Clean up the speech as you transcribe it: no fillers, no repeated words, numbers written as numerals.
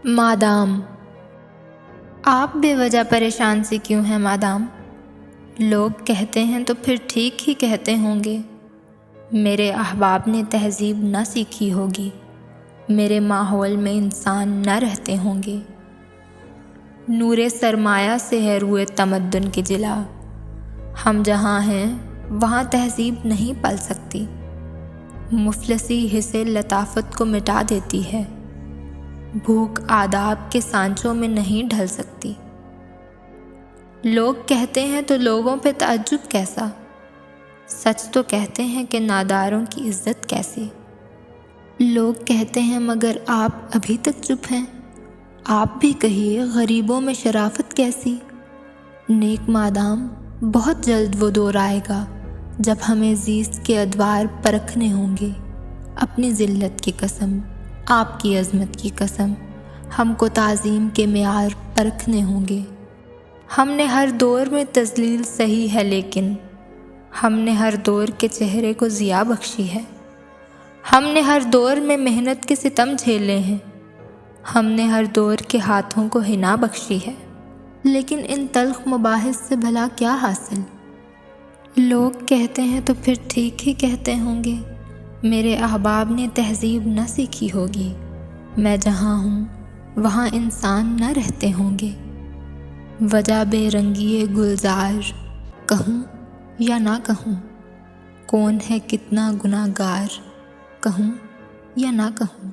Madam, آپ بے وجہ پریشان سی کیوں ہیں مادام؟ لوگ کہتے ہیں تو پھر ٹھیک ہی کہتے ہوں گے۔ میرے احباب نے تہذیب نہ سیکھی ہوگی، میرے ماحول میں انسان نہ رہتے ہوں گے۔ نور سرمایہ سے ہے روئے تمدن کی جلا، ہم جہاں ہیں وہاں تہذیب نہیں پل سکتی۔ مفلسی حصے لطافت کو مٹا دیتی ہے، بھوک آداب کے سانچوں میں نہیں ڈھل سکتی۔ لوگ کہتے ہیں تو لوگوں پہ تعجب کیسا؟ سچ تو کہتے ہیں کہ ناداروں کی عزت کیسی؟ لوگ کہتے ہیں مگر آپ ابھی تک چپ ہیں، آپ بھی کہیے غریبوں میں شرافت کیسی؟ نیک مادام، بہت جلد وہ دور آئے گا جب ہمیں زیست کے ادوار پرکھنے ہوں گے۔ اپنی ذلت کی قسم، آپ کی عظمت کی قسم، ہم کو تعظیم کے معیار پرکھنے ہوں گے۔ ہم نے ہر دور میں تذلیل سہی ہے، لیکن ہم نے ہر دور کے چہرے کو ضیاء بخشی ہے۔ ہم نے ہر دور میں محنت کے ستم جھیلے ہیں، ہم نے ہر دور کے ہاتھوں کو حنا بخشی ہے۔ لیکن ان تلخ مباحث سے بھلا کیا حاصل؟ لوگ کہتے ہیں تو پھر ٹھیک ہی کہتے ہوں گے۔ میرے احباب نے تہذیب نہ سیکھی ہوگی، میں جہاں ہوں وہاں انسان نہ رہتے ہوں گے۔ وجہ بے رنگی گلزار، کہوں یا نہ کہوں؟ کون ہے کتنا گناہ گار، کہوں یا نہ کہوں؟